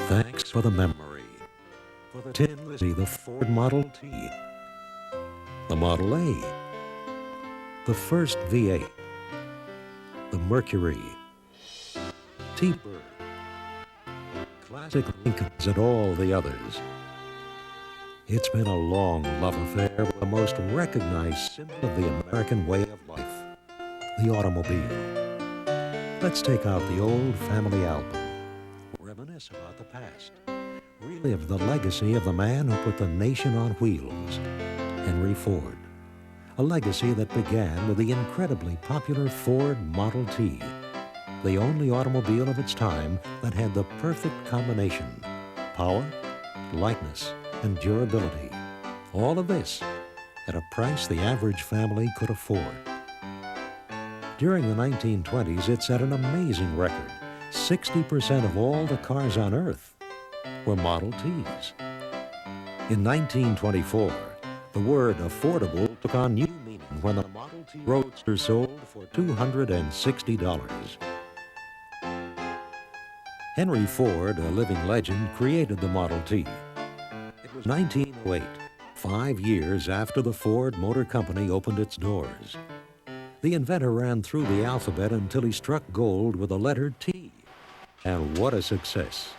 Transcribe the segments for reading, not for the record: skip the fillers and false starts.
Thanks for the memory. For the Tin Lizzie, the Ford Model T, the Model A, the first V8, the Mercury, T-Bird, classic Lincolns, and all the others. It's been a long love affair with the most recognized symbol of the American way of life, the automobile. Let's take out the old family album, reminisce about the past, relive the legacy of the man who put the nation on wheels, Henry Ford. A legacy that began with the incredibly popular Ford Model T, the only automobile of its time that had the perfect combination: power, lightness, and durability. All of this at a price the average family could afford. During the 1920s, it set an amazing record. 60% of all the cars on Earth were Model Ts. In 1924, the word affordable took on new meaning when the Model T Roadster sold for $260. Henry Ford, a living legend, created the Model T. It was 1908, 5 years after the Ford Motor Company opened its doors. The inventor ran through the alphabet until he struck gold with the letter T. And what a success!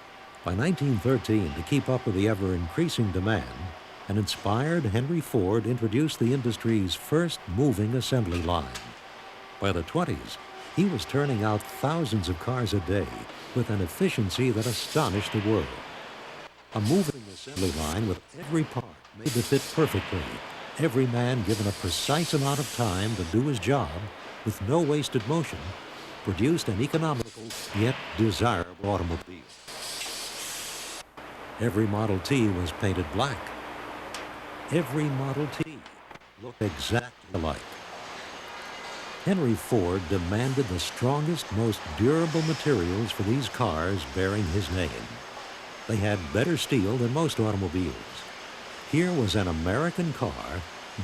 By 1913, to keep up with the ever-increasing demand, an inspired Henry Ford introduced the industry's first moving assembly line. By the 20s, he was turning out thousands of cars a day with an efficiency that astonished the world. A moving assembly line with every part made to fit perfectly, every man given a precise amount of time to do his job with no wasted motion, produced an economical yet desirable automobile. Every Model T was painted black. Every Model T looked exactly alike. Henry Ford demanded the strongest, most durable materials for these cars bearing his name. They had better steel than most automobiles. Here was an American car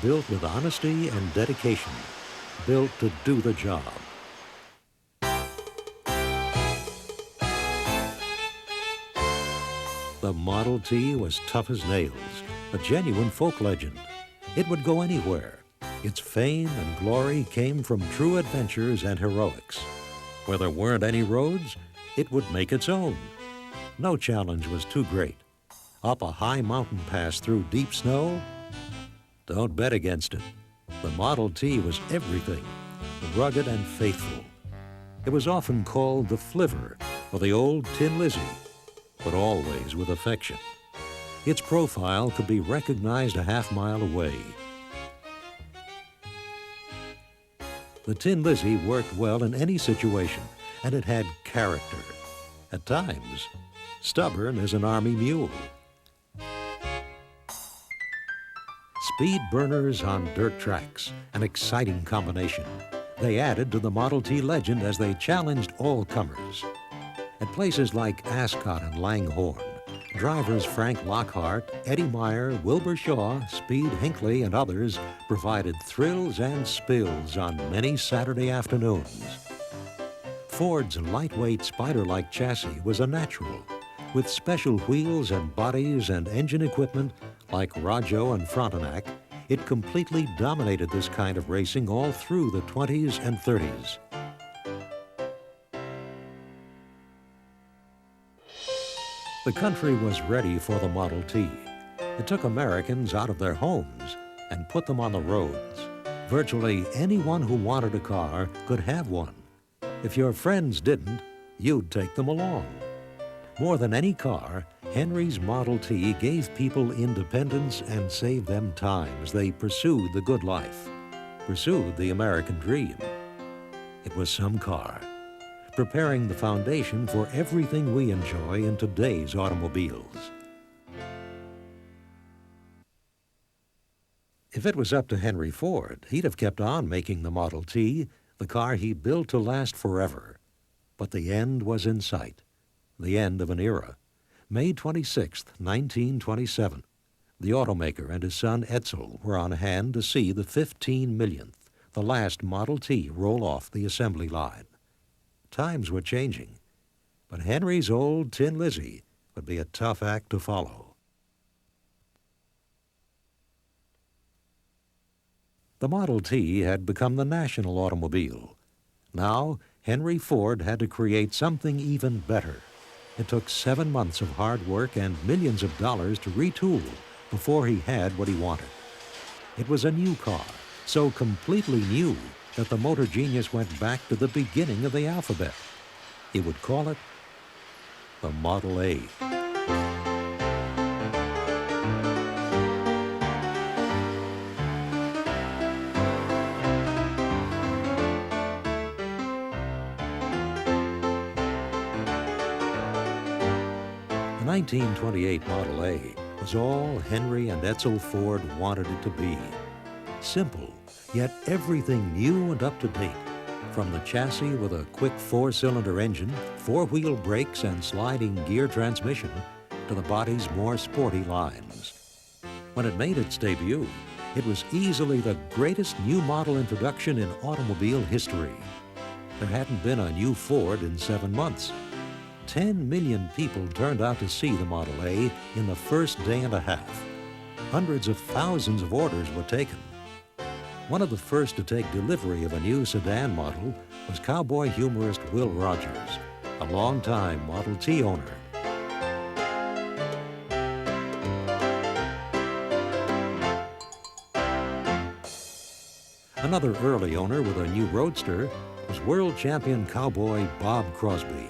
built with honesty and dedication, built to do the job. The Model T was tough as nails, a genuine folk legend. It would go anywhere. Its fame and glory came from true adventures and heroics. Where there weren't any roads, it would make its own. No challenge was too great. Up a high mountain pass through deep snow? Don't bet against it. The Model T was everything, rugged and faithful. It was often called the Flivver or the old Tin Lizzie, but always with affection. Its profile could be recognized a half-mile away. The Tin Lizzie worked well in any situation, and it had character. At times, stubborn as an army mule. Speed burners on dirt tracks, an exciting combination. They added to the Model T legend as they challenged all comers. At places like Ascot and Langhorne, drivers Frank Lockhart, Eddie Meyer, Wilbur Shaw, Speed Hinckley, and others provided thrills and spills on many Saturday afternoons. Ford's lightweight Spider-like chassis was a natural, with special wheels and bodies and engine equipment like Rajo and Frontenac. It completely dominated this kind of racing all through the 20s and 30s. The country was ready for the Model T. It took Americans out of their homes and put them on the roads. Virtually anyone who wanted a car could have one. If your friends didn't, you'd take them along. More than any car, Henry's Model T gave people independence and saved them time as they pursued the good life, pursued the American dream. It was some car, preparing the foundation for everything we enjoy in today's automobiles. If it was up to Henry Ford, he'd have kept on making the Model T, the car he built to last forever. But the end was in sight, the end of an era. May 26, 1927. The automaker and his son Edsel were on hand to see the 15 millionth, the last Model T, roll off the assembly line. Times were changing, but Henry's old Tin Lizzie would be a tough act to follow. The Model T had become the national automobile. Now, Henry Ford had to create something even better. It took 7 months of hard work and millions of dollars to retool before he had what he wanted. It was a new car, so completely new that the motor genius went back to the beginning of the alphabet. He would call it the Model A. The 1928 Model A was all Henry and Edsel Ford wanted it to be. Simple, yet everything new and up to date. From the chassis with a quick 4-cylinder engine, 4-wheel brakes, and sliding gear transmission, to the body's more sporty lines. When it made its debut, it was easily the greatest new model introduction in automobile history. There hadn't been a new Ford in 7 months. 10 million people turned out to see the Model A in the first day and a half. Hundreds of thousands of orders were taken. One of the first to take delivery of a new sedan model was cowboy humorist Will Rogers, a longtime Model T owner. Another early owner with a new roadster was world champion cowboy Bob Crosby.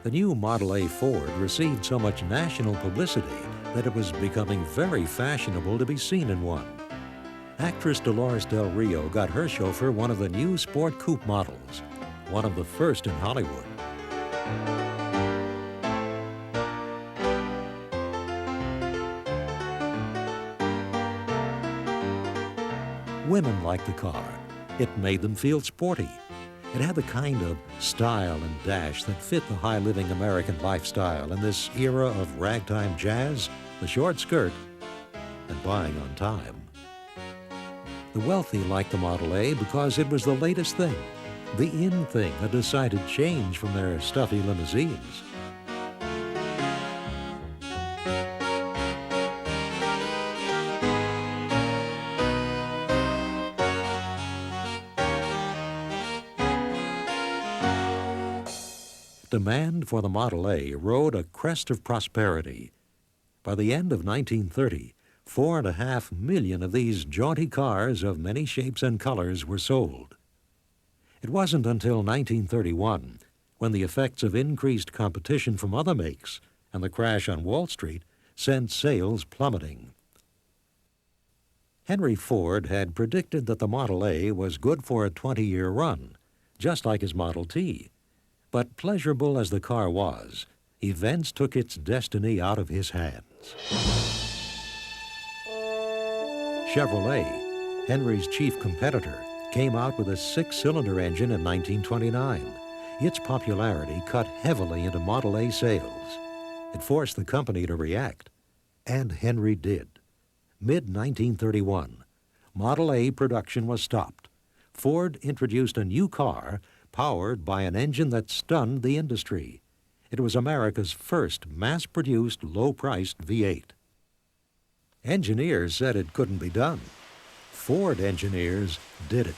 The new Model A Ford received so much national publicity that it was becoming very fashionable to be seen in one. Actress Dolores Del Rio got her chauffeur one of the new Sport Coupe models, one of the first in Hollywood. Women liked the car. It made them feel sporty. It had the kind of style and dash that fit the high-living American lifestyle in this era of ragtime jazz, the short skirt, and buying on time. The wealthy liked the Model A because it was the latest thing, the in thing, a decided change from their stuffy limousines. Demand for the Model A rode a crest of prosperity. By the end of 1930, 4.5 million of these jaunty cars of many shapes and colors were sold. It wasn't until 1931, when the effects of increased competition from other makes and the crash on Wall Street sent sales plummeting. Henry Ford had predicted that the Model A was good for a 20-year run, just like his Model T. But pleasurable as the car was, events took its destiny out of his hands. Chevrolet, Henry's chief competitor, came out with a 6-cylinder engine in 1929. Its popularity cut heavily into Model A sales. It forced the company to react, and Henry did. Mid-1931, Model A production was stopped. Ford introduced a new car powered by an engine that stunned the industry. It was America's first mass-produced, low-priced V8. Engineers said it couldn't be done. Ford engineers did it,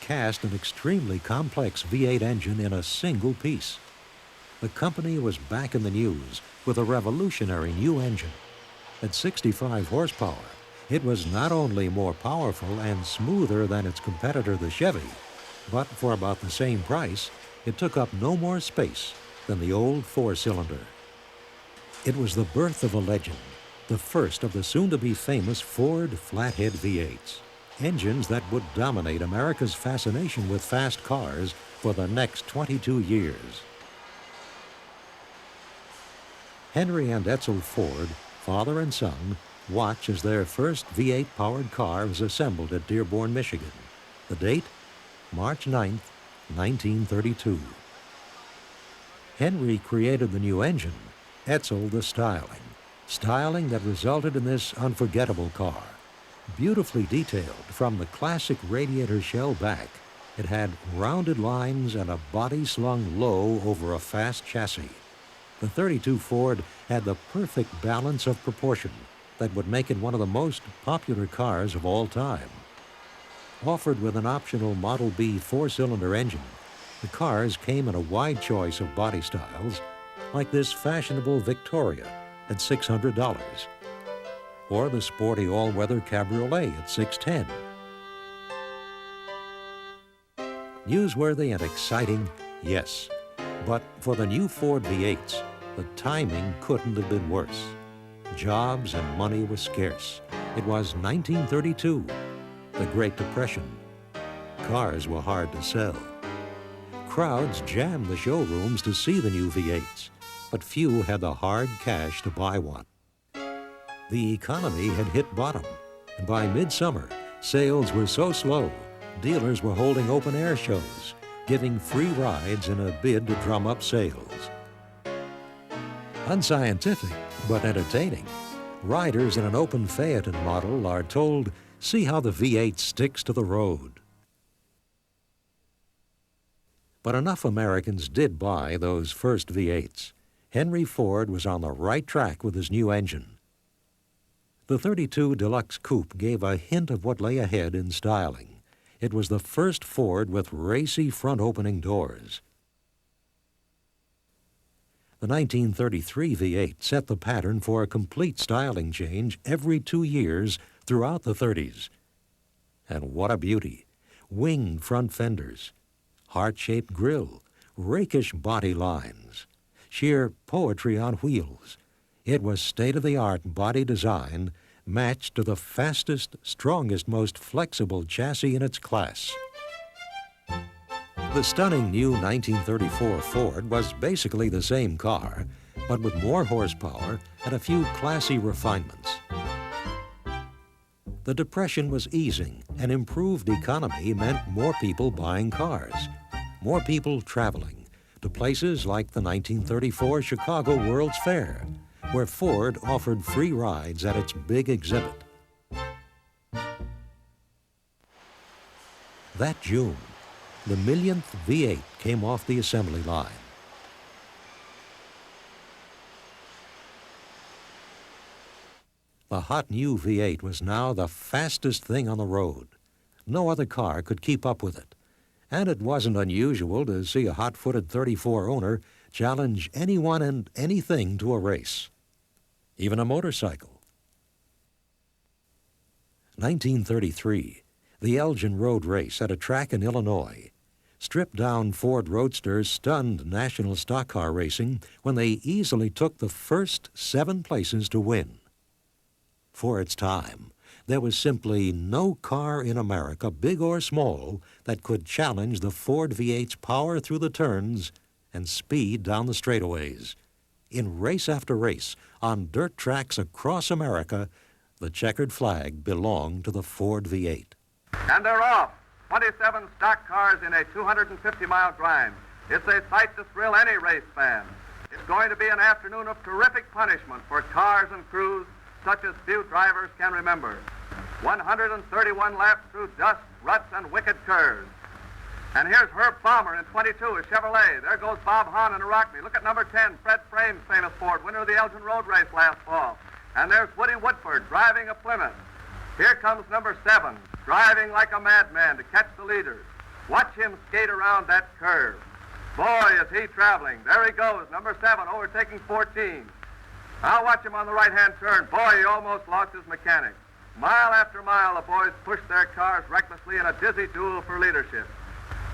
cast an extremely complex V8 engine in a single piece. The company was back in the news with a revolutionary new engine. At 65 horsepower, it was not only more powerful and smoother than its competitor, the Chevy, but for about the same price, it took up no more space than the old 4-cylinder. It was the birth of a legend, the first of the soon-to-be famous Ford flathead V8s, engines that would dominate America's fascination with fast cars for the next 22 years. Henry and Edsel Ford, father and son, watch as their first V8-powered car is assembled at Dearborn, Michigan. The date? March 9th, 1932. Henry created the new engine, Edsel the styling that resulted in this unforgettable car, beautifully detailed from the classic radiator shell back It had rounded lines and a body slung low over a fast chassis. The 32 Ford had the perfect balance of proportion that would make it one of the most popular cars of all time. Offered with an optional Model B four-cylinder engine, the cars came in a wide choice of body styles, like this fashionable Victoria at $600, or the sporty all-weather Cabriolet at $610. Newsworthy and exciting, yes, but for the new Ford V8s, the timing couldn't have been worse. Jobs and money were scarce. It was 1932, the Great Depression. Cars were hard to sell. Crowds jammed the showrooms to see the new V8s, but few had the hard cash to buy one. The economy had hit bottom, and by midsummer, sales were so slow, dealers were holding open-air shows, giving free rides in a bid to drum up sales. Unscientific, but entertaining, riders in an open Phaeton model are told, "See how the V8 sticks to the road." But enough Americans did buy those first V8s. Henry Ford was on the right track with his new engine. The 32 Deluxe Coupe gave a hint of what lay ahead in styling. It was the first Ford with racy front-opening doors. The 1933 V8 set the pattern for a complete styling change every 2 years throughout the 30s. And what a beauty! Winged front fenders, heart-shaped grille, rakish body lines, sheer poetry on wheels. It was state-of-the-art body design matched to the fastest, strongest, most flexible chassis in its class. The stunning new 1934 Ford was basically the same car, but with more horsepower and a few classy refinements. The Depression was easing, and improved economy meant more people buying cars, more people traveling to places like the 1934 Chicago World's Fair, where Ford offered free rides at its big exhibit. That June, the millionth V8 came off the assembly line. The hot new V8 was now the fastest thing on the road. No other car could keep up with it. And it wasn't unusual to see a hot-footed 34 owner challenge anyone and anything to a race, even a motorcycle. 1933, the Elgin Road Race at a track in Illinois. Stripped-down Ford Roadsters stunned national stock car racing when they easily took the first 7 places to win. For its time, there was simply no car in America, big or small, that could challenge the Ford V8's power through the turns and speed down the straightaways. In race after race, on dirt tracks across America, the checkered flag belonged to the Ford V8. And they're off. 27 stock cars in a 250-mile grind. It's a sight to thrill any race fan. It's going to be an afternoon of terrific punishment for cars and crews such as few drivers can remember. 131 laps through dust, ruts, and wicked curves. And here's Herb Palmer in 22, a Chevrolet. There goes Bob Hahn in a Rockney. Look at number 10, Fred Frame's famous Ford, winner of the Elgin Road Race last fall. And there's Woody Woodford driving a Plymouth. Here comes number 7, driving like a madman to catch the leaders. Watch him skate around that curve. Boy, is he traveling. There he goes, number 7, overtaking 14. I'll watch him on the right-hand turn. Boy, he almost lost his mechanic. Mile after mile, the boys push their cars recklessly in a dizzy duel for leadership.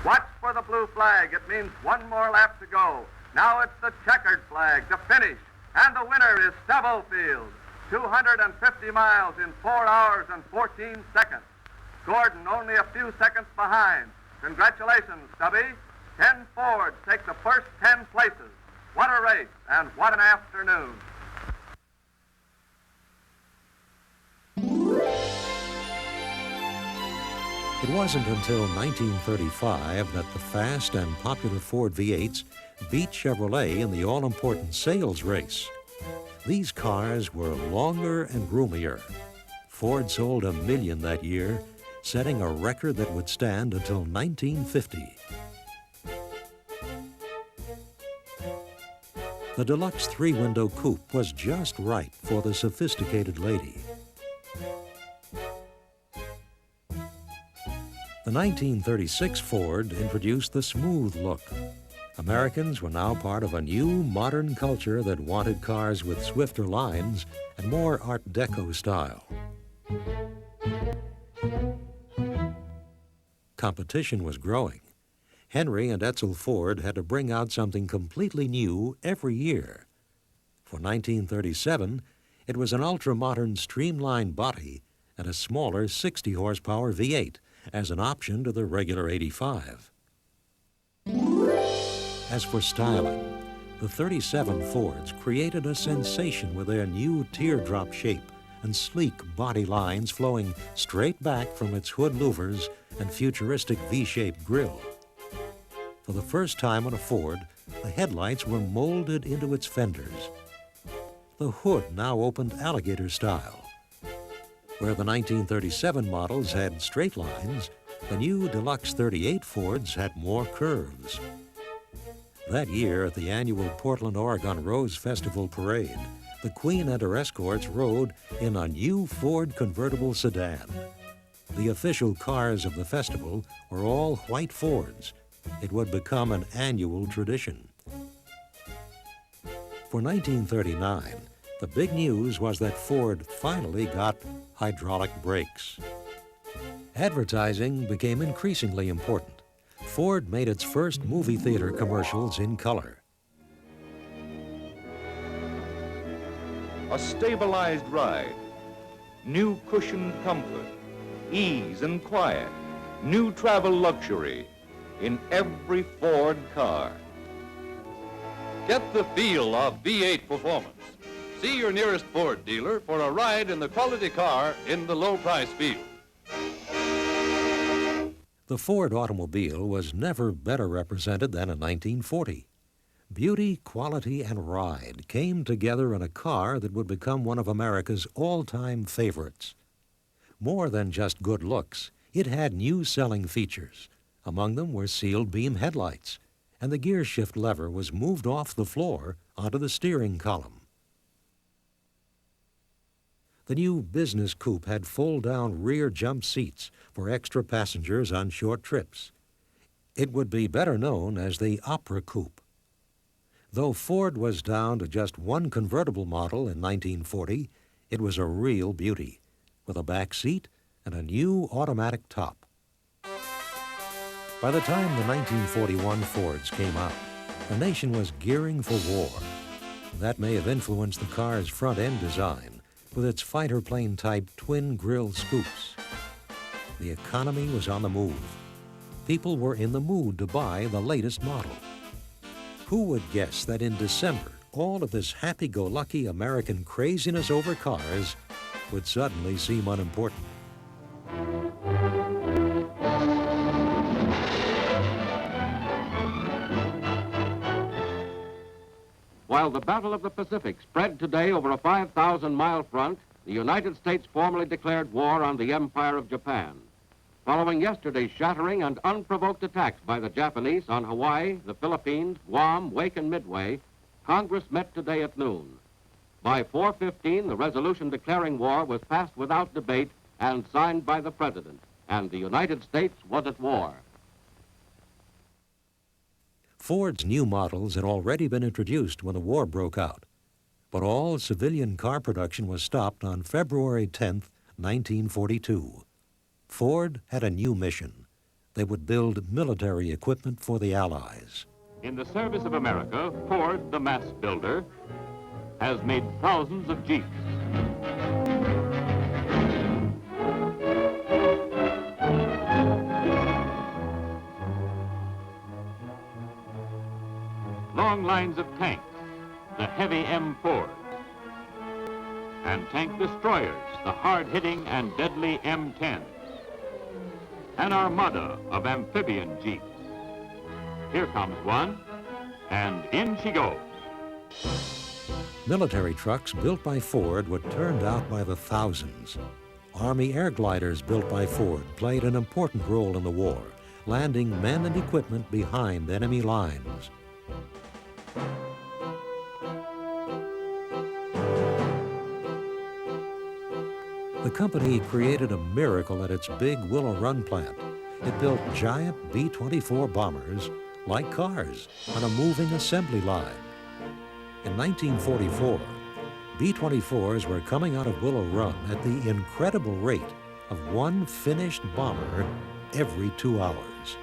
Watch for the blue flag. It means one more lap to go. Now it's the checkered flag to finish. And the winner is Stubblefield. 250 miles in 4 hours and 14 seconds. Gordon only a few seconds behind. Congratulations, Stubby. 10 Fords take the first 10 places. What a race, and what an afternoon. It wasn't until 1935 that the fast and popular Ford V8s beat Chevrolet in the all-important sales race. These cars were longer and roomier. Ford sold 1 million that year, setting a record that would stand until 1950. The deluxe three-window coupe was just right for the sophisticated lady. The 1936 Ford introduced the smooth look. Americans were now part of a new modern culture that wanted cars with swifter lines and more Art Deco style. Competition was growing. Henry and Edsel Ford had to bring out something completely new every year. For 1937, it was an ultra-modern streamlined body and a smaller 60-horsepower V8 as an option to the regular 85. As for styling, the 37 Fords created a sensation with their new teardrop shape and sleek body lines flowing straight back from its hood louvers and futuristic V-shaped grille. For the first time on a Ford, the headlights were molded into its fenders. The hood now opened alligator style. Where the 1937 models had straight lines, the new Deluxe 38 Fords had more curves. That year at the annual Portland, Oregon Rose Festival Parade, the Queen and her escorts rode in a new Ford convertible sedan. The official cars of the festival were all white Fords. It would become an annual tradition. For 1939, the big news was that Ford finally got hydraulic brakes. Advertising became increasingly important. Ford made its first movie theater commercials in color. A stabilized ride, new cushioned comfort, ease and quiet, new travel luxury in every Ford car. Get the feel of V8 performance. See your nearest Ford dealer for a ride in the quality car in the low price field. The Ford automobile was never better represented than in 1940. Beauty, quality, and ride came together in a car that would become one of America's all-time favorites. More than just good looks, it had new selling features. Among them were sealed beam headlights, and the gear shift lever was moved off the floor onto the steering column. The new business coupe had fold-down rear jump seats for extra passengers on short trips. It would be better known as the Opera Coupe. Though Ford was down to just one convertible model in 1940, it was a real beauty, with a back seat and a new automatic top. By the time the 1941 Fords came out, the nation was gearing for war. That may have influenced the car's front-end design, with its fighter plane-type twin-grill scoops. The economy was on the move. People were in the mood to buy the latest model. Who would guess that in December, all of this happy-go-lucky American craziness over cars would suddenly seem unimportant? While the Battle of the Pacific spread today over a 5,000-mile front, the United States formally declared war on the Empire of Japan. Following yesterday's shattering and unprovoked attacks by the Japanese on Hawaii, the Philippines, Guam, Wake, and Midway, Congress met today at noon. By 4:15, the resolution declaring war was passed without debate and signed by the President, and the United States was at war. Ford's new models had already been introduced when the war broke out, but all civilian car production was stopped on February 10, 1942. Ford had a new mission. They would build military equipment for the Allies. In the service of America, Ford, the mass builder, has made thousands of Jeeps. Long lines of tanks, the heavy M4s, and tank destroyers, the hard-hitting and deadly M10s. An armada of amphibian Jeeps. Here comes one, and in she goes. Military trucks built by Ford were turned out by the thousands. Army air gliders built by Ford played an important role in the war, landing men and equipment behind enemy lines. The company created a miracle at its big Willow Run plant. It built giant B-24 bombers like cars on a moving assembly line. In 1944, B-24s were coming out of Willow Run at the incredible rate of one finished bomber every 2 hours.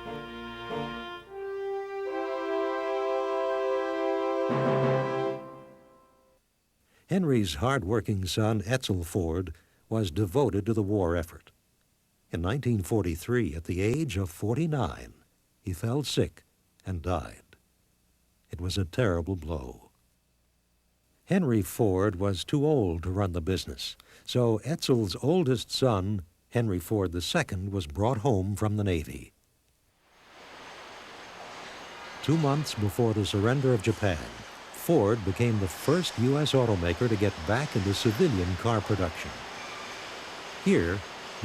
Henry's hard-working son, Edsel Ford, was devoted to the war effort. In 1943, at the age of 49, he fell sick and died. It was a terrible blow. Henry Ford was too old to run the business, so Edsel's oldest son, Henry Ford II, was brought home from the Navy. 2 months before the surrender of Japan, Ford became the first U.S. automaker to get back into civilian car production. Here,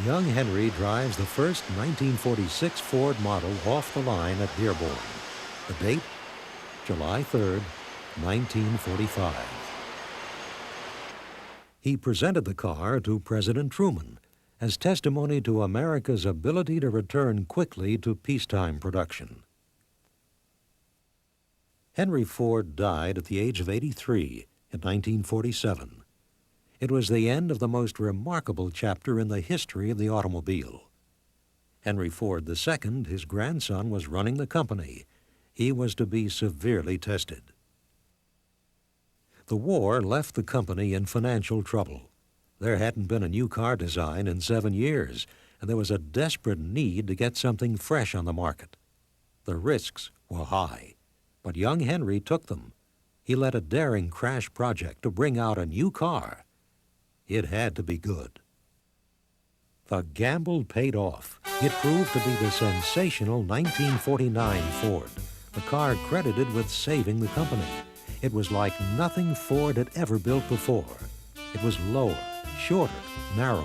young Henry drives the first 1946 Ford model off the line at Dearborn. The date, July 3rd, 1945. He presented the car to President Truman as testimony to America's ability to return quickly to peacetime production. Henry Ford died at the age of 83 in 1947. It was the end of the most remarkable chapter in the history of the automobile. Henry Ford II, his grandson, was running the company. He was to be severely tested. The war left the company in financial trouble. There hadn't been a new car design in 7 years, and there was a desperate need to get something fresh on the market. The risks were high, but young Henry took them. He led a daring crash project to bring out a new car. It had to be good. The gamble paid off. It proved to be the sensational 1949 Ford, the car credited with saving the company. It was like nothing Ford had ever built before. It was lower, shorter, narrower,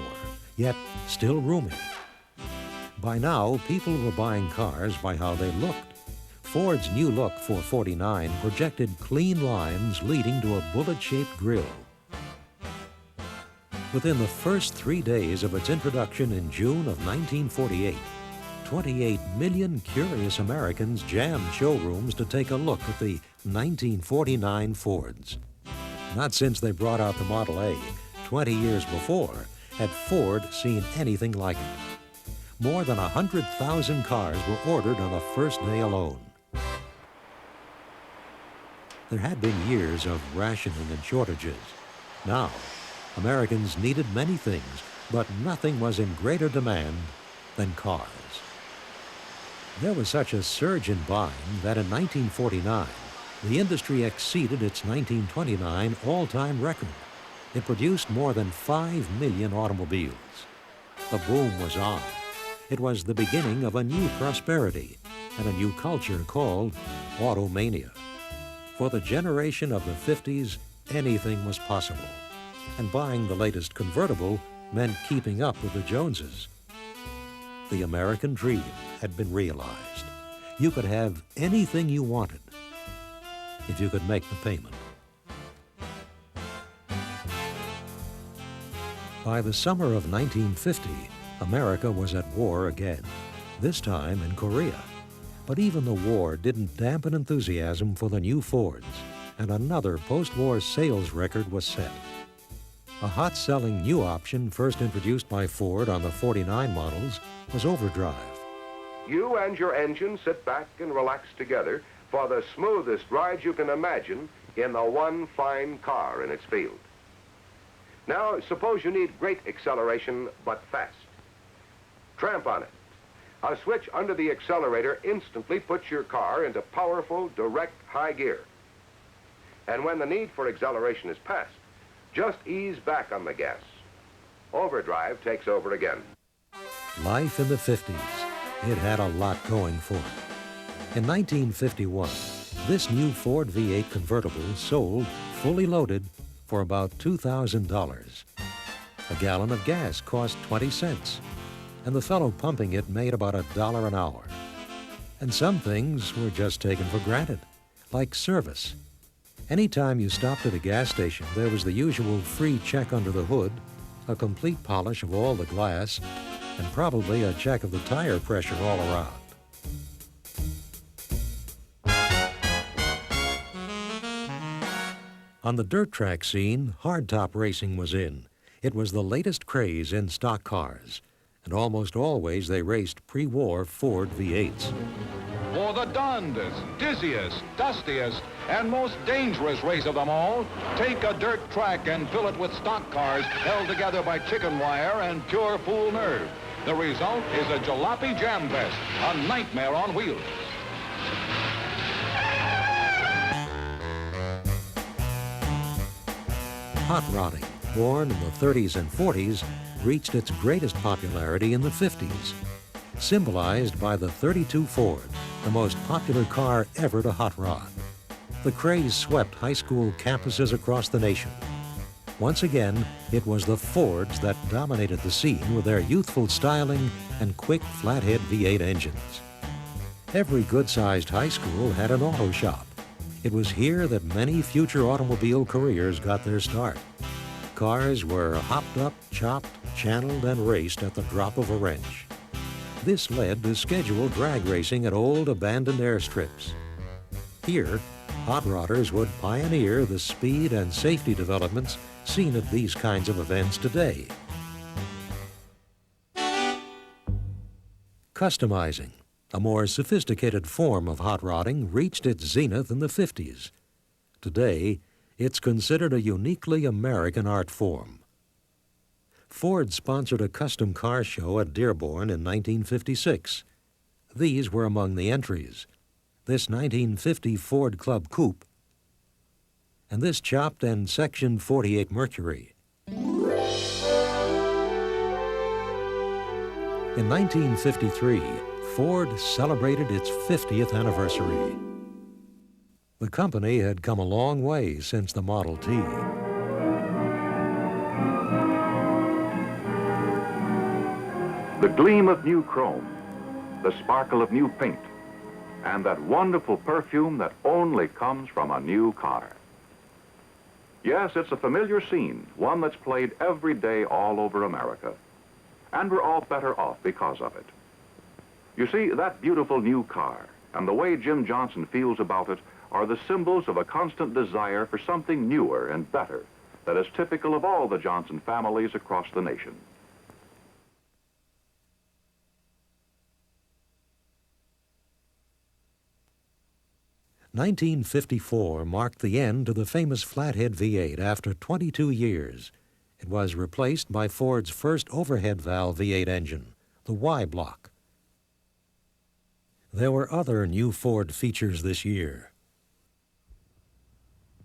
yet still roomy. By now, people were buying cars by how they looked. Ford's new look for 49 projected clean lines leading to a bullet-shaped grille. Within the first 3 days of its introduction in June of 1948, 28 million curious Americans jammed showrooms to take a look at the 1949 Fords. Not since they brought out the Model A 20 years before had Ford seen anything like it. More than 100,000 cars were ordered on the first day alone. There had been years of rationing and shortages. Now, Americans needed many things, but nothing was in greater demand than cars. There was such a surge in buying that in 1949, the industry exceeded its 1929 all-time record. It produced more than 5 million automobiles. The boom was on. It was the beginning of a new prosperity and a new culture called automania. For the generation of the 50s, anything was possible. And buying the latest convertible meant keeping up with the Joneses. The American dream had been realized. You could have anything you wanted if you could make the payment. By the summer of 1950, America was at war again, this time in Korea. But even the war didn't dampen enthusiasm for the new Fords, and another post-war sales record was set. A hot-selling new option first introduced by Ford on the 49 models was overdrive. You and your engine sit back and relax together for the smoothest ride you can imagine in the one fine car in its field. Now, suppose you need great acceleration, but fast. Tramp on it. A switch under the accelerator instantly puts your car into powerful, direct high gear. And when the need for acceleration is past, just ease back on the gas. Overdrive takes over again. Life in the 50s. It had a lot going for it. In 1951, this new Ford V8 convertible sold, fully loaded, for about $2,000. A gallon of gas cost 20 cents, and the fellow pumping it made about $1 an hour. And some things were just taken for granted, like service. Anytime you stopped at a gas station, there was the usual free check under the hood, a complete polish of all the glass, and probably a check of the tire pressure all around. On the dirt track scene, hardtop racing was in. It was the latest craze in stock cars, and almost always they raced pre-war Ford V8s. For the darndest, dizziest, dustiest, and most dangerous race of them all, take a dirt track and fill it with stock cars held together by chicken wire and pure fool nerve. The result is a jalopy jam fest, a nightmare on wheels. Hot rodding, born in the 30s and 40s, reached its greatest popularity in the 50s, symbolized by the 32 Ford, the most popular car ever to hot rod. The craze swept high school campuses across the nation. Once again, it was the Fords that dominated the scene with their youthful styling and quick flathead V8 engines. Every good-sized high school had an auto shop. It was here that many future automobile careers got their start. Cars were hopped up, chopped, channeled, and raced at the drop of a wrench. This led to scheduled drag racing at old abandoned airstrips. Here, hot rodders would pioneer the speed and safety developments seen at these kinds of events today. Customizing, a more sophisticated form of hot rodding, reached its zenith in the 50s. Today, it's considered a uniquely American art form. Ford sponsored a custom car show at Dearborn in 1956. These were among the entries: this 1950 Ford Club Coupe and this chopped and Section 48 Mercury. In 1953, Ford celebrated its 50th anniversary. The company had come a long way since the Model T. The gleam of new chrome, the sparkle of new paint, and that wonderful perfume that only comes from a new car. Yes, it's a familiar scene, one that's played every day all over America. And we're all better off because of it. You see, that beautiful new car and the way Jim Johnson feels about it are the symbols of a constant desire for something newer and better that is typical of all the Johnson families across the nation. "1954 marked the end to the famous flathead V8 after 22 years. It was replaced by Ford's first overhead valve V8 engine, the Y-block. There were other new Ford features this year.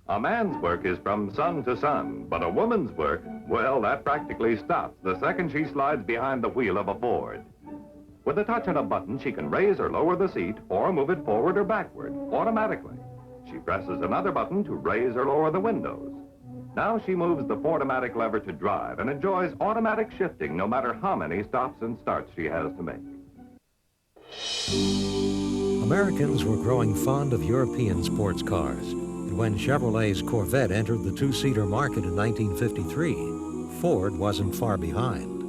A man's work is from sun to sun, but a woman's work, well, that practically stops the second she slides behind the wheel of a Ford. With a touch and a button, she can raise or lower the seat or move it forward or backward automatically. She presses another button to raise or lower the windows. Now she moves the Ford-O-Matic lever to drive and enjoys automatic shifting no matter how many stops and starts she has to make. Americans were growing fond of European sports cars, and when Chevrolet's Corvette entered the two-seater market in 1953, Ford wasn't far behind.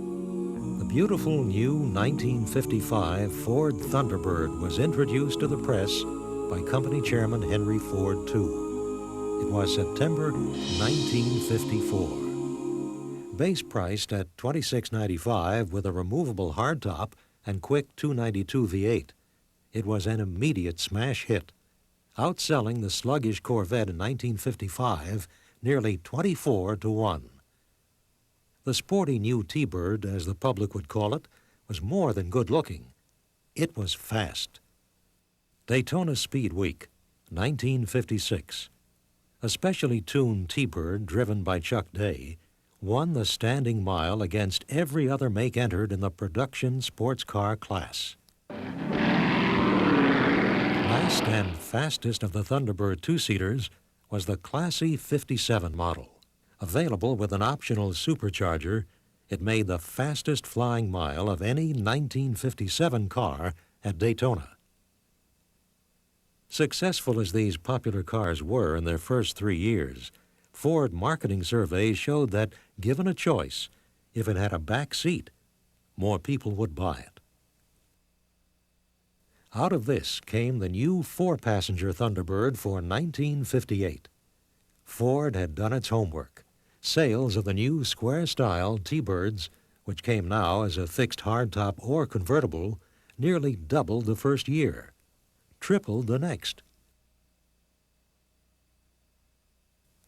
The beautiful new 1955 Ford Thunderbird was introduced to the press by company chairman Henry Ford II. It was September 1954. Base priced at $26.95 with a removable hardtop and quick 292 V8, it was an immediate smash hit, outselling the sluggish Corvette in 1955 nearly 24-1. The sporty new T-Bird, as the public would call it, was more than good-looking. It was fast. Daytona Speed Week, 1956. A specially tuned T-Bird, driven by Chuck Day, won the standing mile against every other make entered in the production sports car class. Last and fastest of the Thunderbird two-seaters was the classy 57 model. Available with an optional supercharger, It made the fastest flying mile of any 1957 car at Daytona. Successful as these popular cars were in their first 3 years, Ford marketing surveys showed that, given a choice, if it had a back seat, more people would buy it. Out of this came the new 4-passenger Thunderbird for 1958. Ford had done its homework. Sales of the new square-style T-Birds, which came now as a fixed hardtop or convertible, nearly doubled the first year, tripled the next.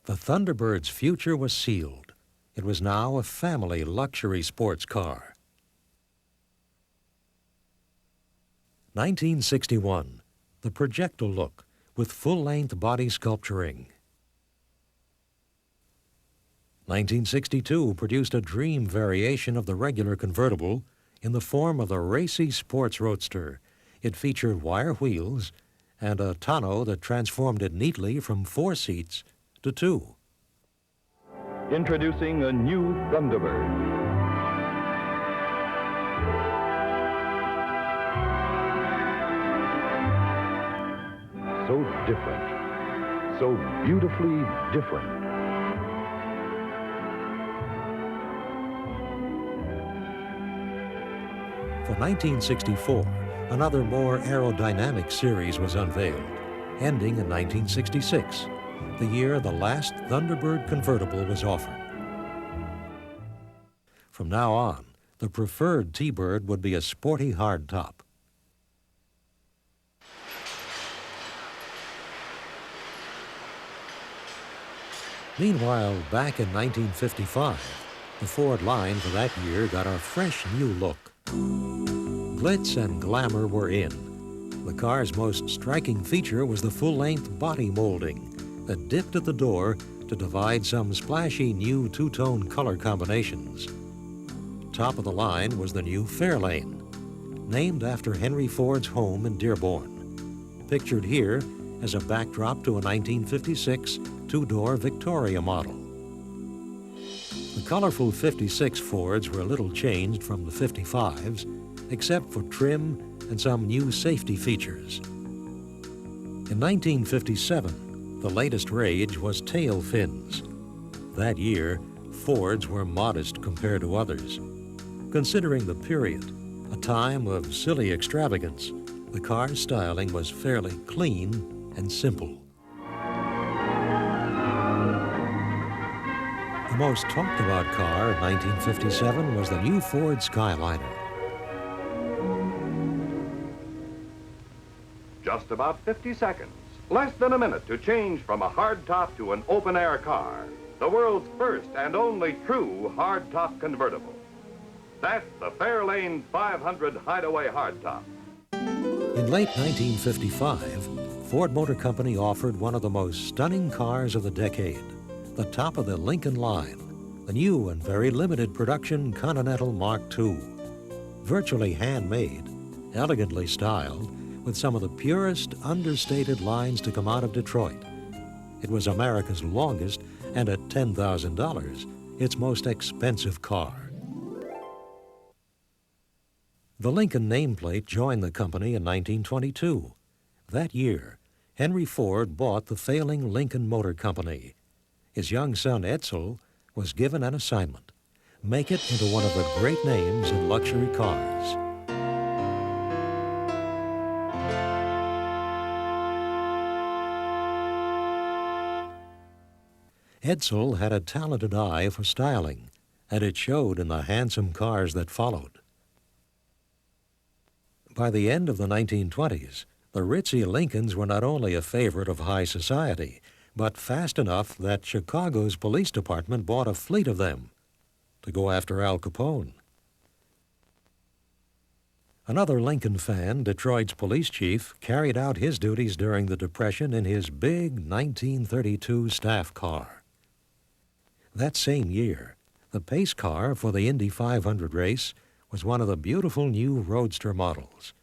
The Thunderbird's future was sealed. It was now a family luxury sports car. 1961, the projectile look with full-length body sculpturing. 1962 produced a dream variation of the regular convertible in the form of the racy sports roadster. It featured wire wheels and a tonneau that transformed it neatly from 4 seats to 2. Introducing a new Thunderbird. So different, so beautifully different. For 1964, another more aerodynamic series was unveiled, ending in 1966, the year the last Thunderbird convertible was offered. From now on, the preferred T-Bird would be a sporty hardtop. Meanwhile, back in 1955, the Ford line for that year got a fresh new look. Glitz and glamour were in. The car's most striking feature was the full-length body molding that dipped at the door to divide some splashy new two-tone color combinations. Top of the line was the new Fairlane, named after Henry Ford's home in Dearborn, pictured here as a backdrop to a 1956 two-door Victoria model. The colorful 56 Fords were a little changed from the 55s, except for trim and some new safety features. In 1957, the latest rage was tail fins. That year, Fords were modest compared to others. Considering the period, a time of silly extravagance, the car's styling was fairly clean and simple. The most talked about car in 1957 was the new Ford Skyliner. Just about 50 seconds, less than a minute to change from a hardtop to an open-air car. The world's first and only true hardtop convertible. That's the Fairlane 500 Hideaway Hardtop. In late 1955, Ford Motor Company offered one of the most stunning cars of the decade, the top of the Lincoln line, the new and very limited production Continental Mark II. Virtually handmade, elegantly styled, with some of the purest, understated lines to come out of Detroit. It was America's longest, and at $10,000, its most expensive car. The Lincoln nameplate joined the company in 1922. That year, Henry Ford bought the failing Lincoln Motor Company. His young son, Edsel, was given an assignment: make it into one of the great names in luxury cars. Edsel had a talented eye for styling, and it showed in the handsome cars that followed. By the end of the 1920s, the ritzy Lincolns were not only a favorite of high society, but fast enough that Chicago's police department bought a fleet of them to go after Al Capone. Another Lincoln fan, Detroit's police chief, carried out his duties during the Depression in his big 1932 staff car. That same year, the pace car for the Indy 500 race was one of the beautiful new roadster models.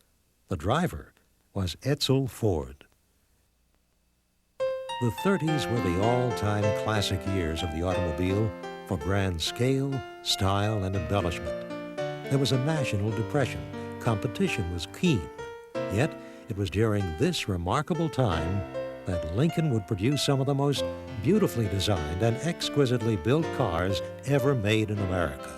The driver was Edsel Ford. The 30s were the all-time classic years of the automobile, for grand scale, style, and embellishment. There was a national depression. Competition was keen. Yet, it was during this remarkable time that Lincoln would produce some of the most beautifully designed and exquisitely built cars ever made in America.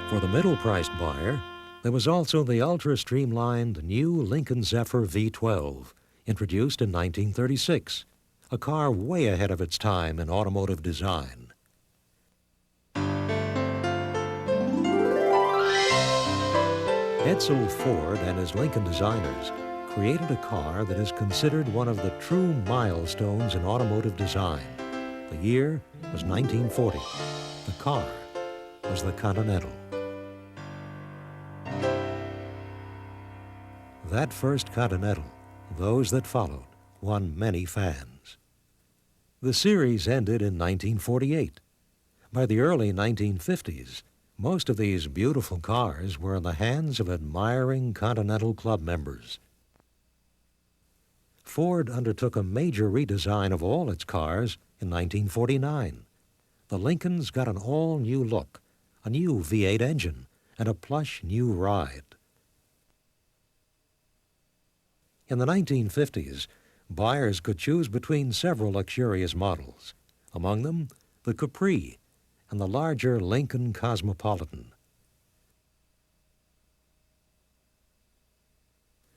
For the middle-priced buyer, there was also the ultra-streamlined new Lincoln Zephyr V12, introduced in 1936, a car way ahead of its time in automotive design. Edsel Ford and his Lincoln designers created a car that is considered one of the true milestones in automotive design. The year was 1940. The car was the Continental. That first Continental, those that followed, won many fans. The series ended in 1948. By the early 1950s, most of these beautiful cars were in the hands of admiring Continental Club members. Ford undertook a major redesign of all its cars in 1949. The Lincolns got an all-new look, a new V8 engine, and a plush new ride. In the 1950s, buyers could choose between several luxurious models, among them the Capri and the larger Lincoln Cosmopolitan.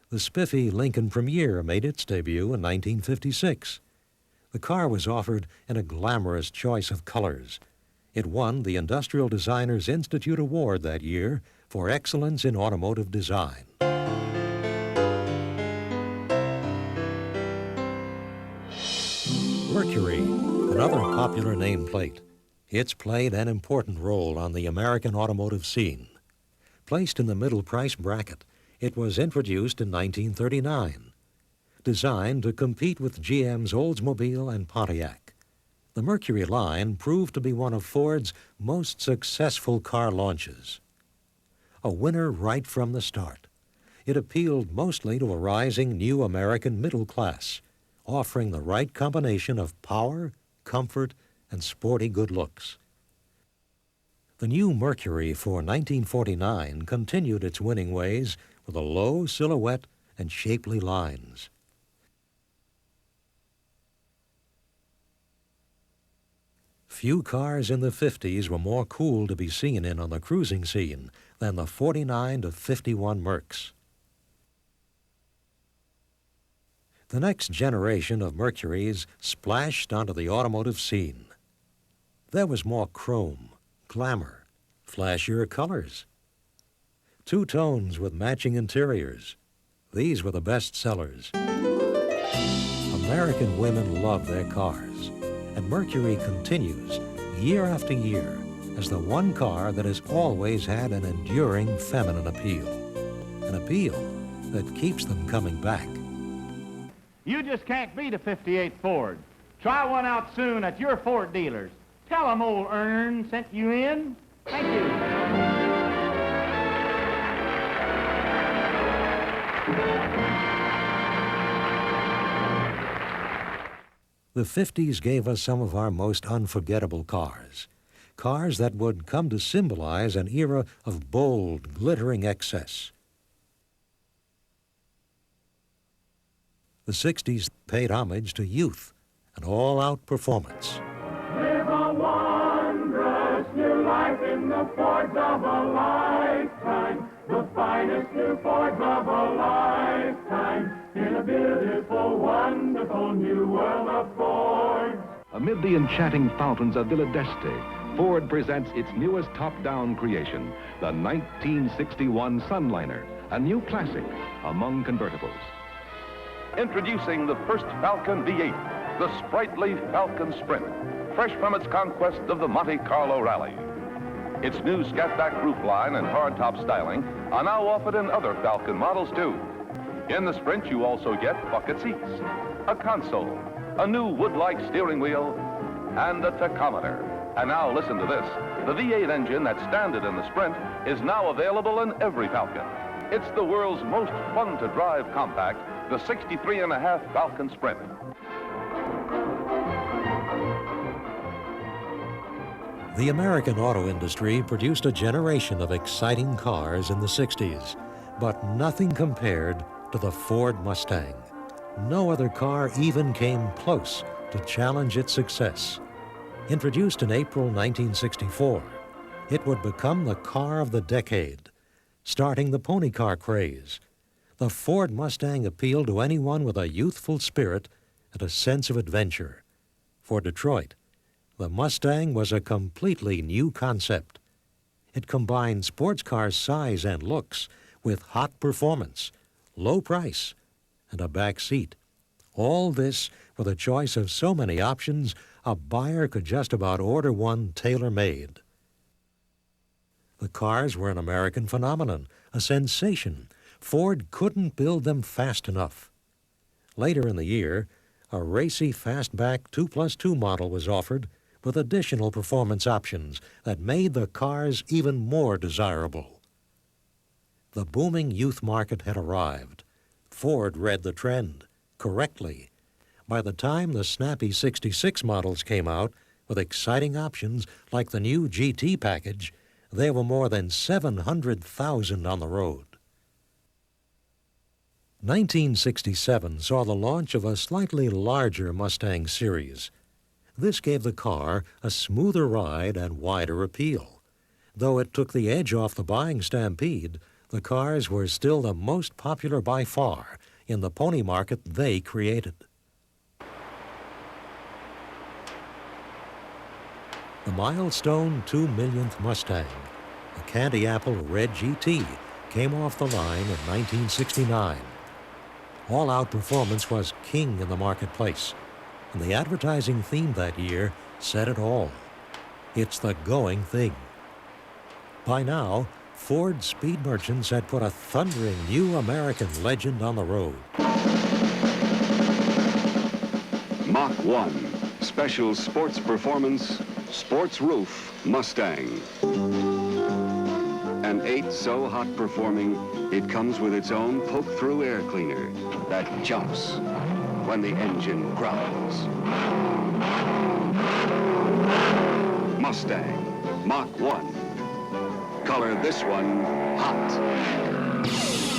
The spiffy Lincoln Premier made its debut in 1956. The car was offered in a glamorous choice of colors. It won the Industrial Designers Institute Award that year for excellence in automotive design. Mercury, another popular nameplate. It's played an important role on the American automotive scene. Placed in the middle price bracket, it was introduced in 1939. Designed to compete with GM's Oldsmobile and Pontiac, the Mercury line proved to be one of Ford's most successful car launches. A winner right from the start, it appealed mostly to a rising new American middle class, offering the right combination of power, comfort, and sporty good looks. The new Mercury for 1949 continued its winning ways with a low silhouette and shapely lines. Few cars in the 50s were more cool to be seen in on the cruising scene than the 49 to 51 Mercs. The next generation of Mercurys splashed onto the automotive scene. There was more chrome, glamour, flashier colors. Two tones with matching interiors. These were the best sellers. American women love their cars, and Mercury continues year after year as the one car that has always had an enduring feminine appeal. An appeal that keeps them coming back. You just can't beat a 58 Ford. Try one out soon at your Ford dealers. Tell them old Ern sent you in. Thank you. The 50s gave us some of our most unforgettable cars. Cars that would come to symbolize an era of bold, glittering excess. The 60s paid homage to youth and all-out performance. Live a wondrous new life in the Fords of a lifetime, the finest new Fords of a lifetime, in a beautiful, wonderful new world of Fords. Amid the enchanting fountains of Villa d'Este, Ford presents its newest top-down creation, the 1961 Sunliner, a new classic among convertibles. Introducing the first Falcon V8, the sprightly Falcon Sprint, fresh from its conquest of the Monte Carlo Rally. Its new scat-back roofline and hardtop styling are now offered in other Falcon models too. In the Sprint, you also get bucket seats, a console, a new wood-like steering wheel, and a tachometer. And now listen to this. The V8 engine that's standard in the Sprint is now available in every Falcon. It's the world's most fun-to-drive compact, the 63.5 Falcon Sprint. The American auto industry produced a generation of exciting cars in the 60s, but nothing compared to the Ford Mustang. No other car even came close to challenge its success. Introduced in April 1964, it would become the car of the decade, starting the pony car craze. The Ford Mustang appealed to anyone with a youthful spirit and a sense of adventure. For Detroit, the Mustang was a completely new concept. It combined sports car size and looks with hot performance, low price, and a back seat. All this with a choice of so many options, a buyer could just about order one tailor-made. The cars were an American phenomenon, a sensation. Ford couldn't build them fast enough. Later in the year, a racy fastback 2+2 model was offered with additional performance options that made the cars even more desirable. The booming youth market had arrived. Ford read the trend correctly. By the time the snappy 66 models came out with exciting options like the new GT package, there were more than 700,000 on the road. 1967 saw the launch of a slightly larger Mustang series. This gave the car a smoother ride and wider appeal. Though it took the edge off the buying stampede, the cars were still the most popular by far in the pony market they created. The milestone 2 millionth Mustang, the Candy Apple Red GT, came off the line in 1969. All-out performance was king in the marketplace, and the advertising theme that year said it all. It's the going thing. By now, Ford speed merchants had put a thundering new American legend on the road. Mach 1, special sports performance, sports roof Mustang. An 8 so hot performing, it comes with its own poke-through air cleaner that jumps when the engine growls. Mustang, Mach 1. Color this one hot.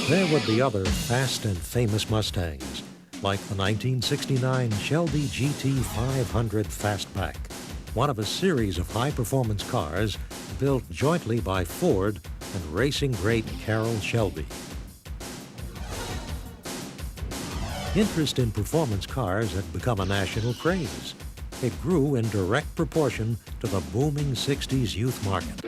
There would be other fast and famous Mustangs, like the 1969 Shelby GT 500 Fastback, one of a series of high-performance cars built jointly by Ford and racing great Carroll Shelby. Interest in performance cars had become a national craze. It grew in direct proportion to the booming 60s youth market.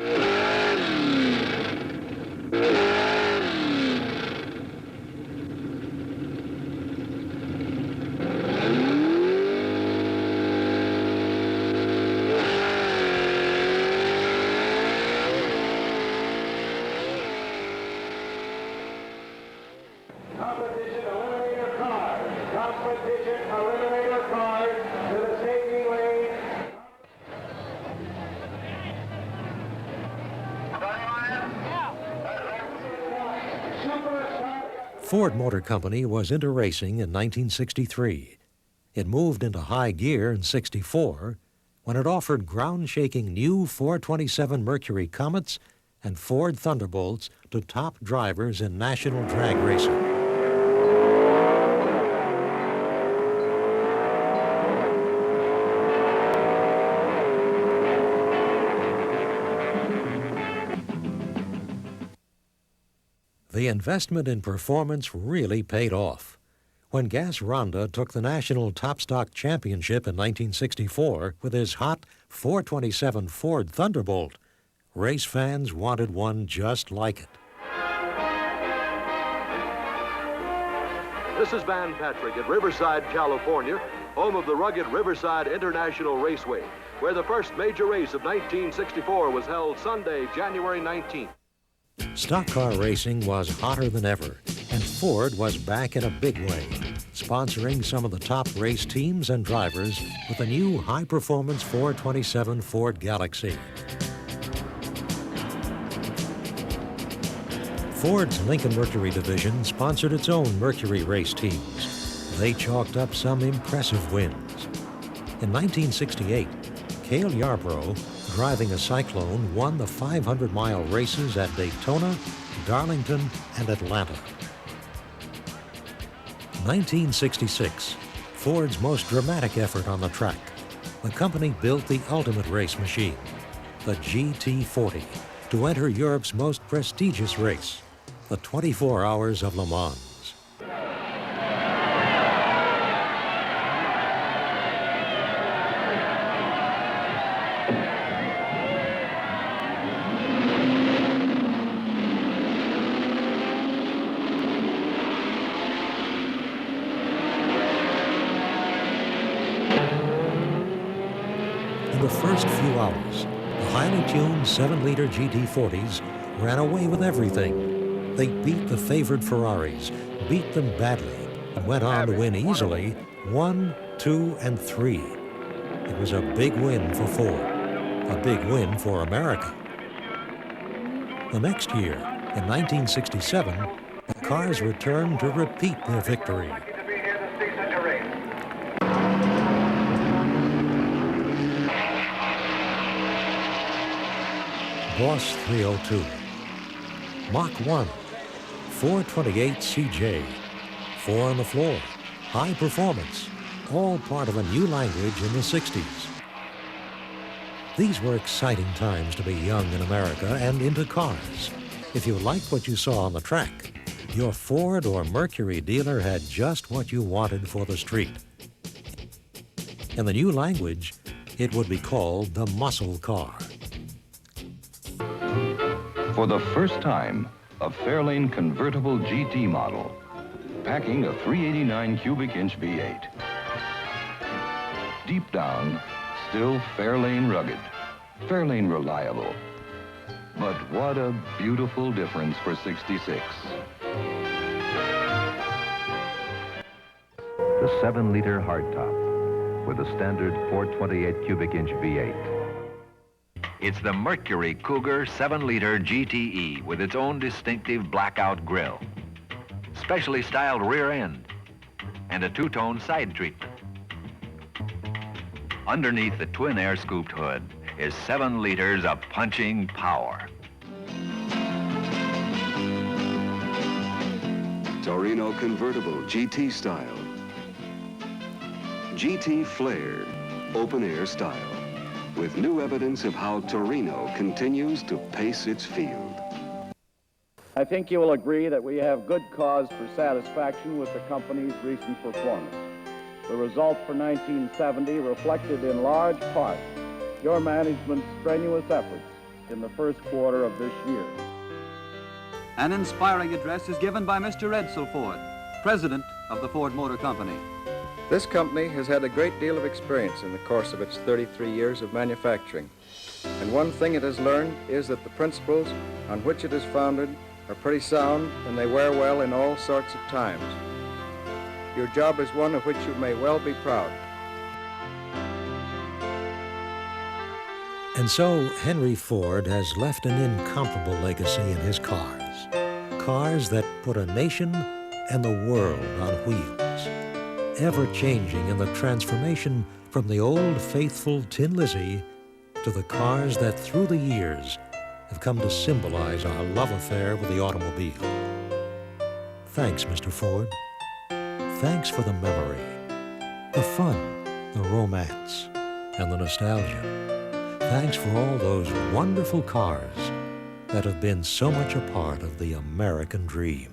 Ford Motor Company was into racing in 1963. It moved into high gear in '64 when it offered ground-shaking new 427 Mercury Comets and Ford Thunderbolts to top drivers in national drag racing. The investment in performance really paid off. When Gas Ronda took the National Top Stock Championship in 1964 with his hot 427 Ford Thunderbolt, race fans wanted one just like it. This is Van Patrick at Riverside, California, home of the rugged Riverside International Raceway, where the first major race of 1964 was held Sunday, January 19th. Stock car racing was hotter than ever, and Ford was back in a big way, sponsoring some of the top race teams and drivers with a new high-performance 427 Ford Galaxy. Ford's Lincoln Mercury division sponsored its own Mercury race teams. They chalked up some impressive wins. In 1968, Cale Yarborough, driving a Cyclone, won the 500-mile races at Daytona, Darlington, and Atlanta. 1966, Ford's most dramatic effort on the track. The company built the ultimate race machine, the GT40, to enter Europe's most prestigious race, the 24 Hours of Le Mans. In the first few hours, the highly tuned 7-liter GT40s ran away with everything. They beat the favored Ferraris, beat them badly, and went on to win easily 1, 2, and 3. It was a big win for Ford, a big win for America. The next year, in 1967, the cars returned to repeat their victory. Boss 302, Mach 1, 428 CJ, 4 on the floor, high performance, all part of a new language in the 60s. These were exciting times to be young in America and into cars. If you liked what you saw on the track, your Ford or Mercury dealer had just what you wanted for the street. In the new language, it would be called the muscle car. For the first time, a Fairlane convertible GT model, packing a 389 cubic inch V8. Deep down, still Fairlane rugged, Fairlane reliable. But what a beautiful difference for 66. The 7-liter hardtop with a standard 428 cubic inch V8. It's the Mercury Cougar 7-liter GTE with its own distinctive blackout grille, specially styled rear end, and a two-tone side treatment. Underneath the twin air-scooped hood is 7 liters of punching power. Torino convertible GT style. GT Flare, open air style, with new evidence of how Torino continues to pace its field. I think you will agree that we have good cause for satisfaction with the company's recent performance. The result for 1970 reflected in large part your management's strenuous efforts in the first quarter of this year. An inspiring address is given by Mr. Edsel Ford, president of the Ford Motor Company. This company has had a great deal of experience in the course of its 33 years of manufacturing. And one thing it has learned is that the principles on which it is founded are pretty sound and they wear well in all sorts of times. Your job is one of which you may well be proud. And so Henry Ford has left an incomparable legacy in his cars. Cars that put a nation and the world on wheels. Ever-changing in the transformation from the old faithful Tin Lizzie to the cars that through the years have come to symbolize our love affair with the automobile. Thanks, Mr. Ford. Thanks for the memory, the fun, the romance, and the nostalgia. Thanks for all those wonderful cars that have been so much a part of the American dream.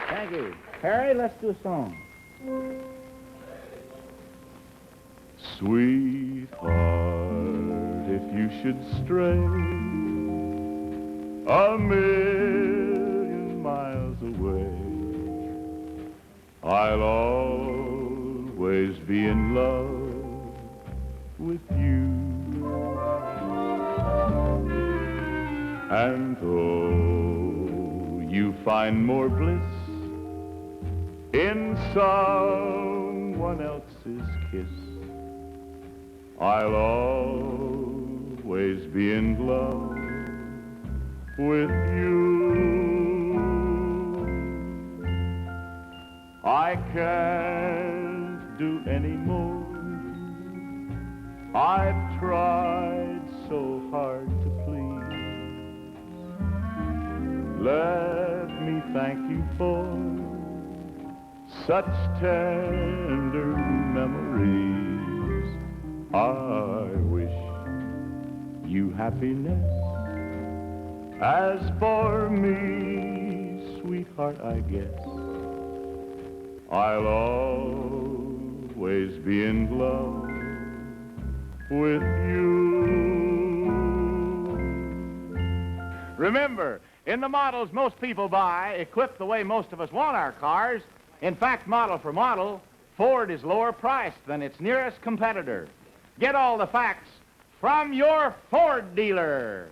Thank you. Harry, let's do a song. Sweetheart, if you should stray a million miles away, I'll always be in love with you. And though you find more bliss in someone else's kiss, I'll always be in love with you. I can't do any more I've tried so hard to please. Let me thank you for such tender memories. I wish you happiness. As for me, sweetheart, I guess I'll always be in love with you. Remember, in the models most people buy, equipped the way most of us want our cars, in fact, model for model, Ford is lower priced than its nearest competitor. Get all the facts from your Ford dealer.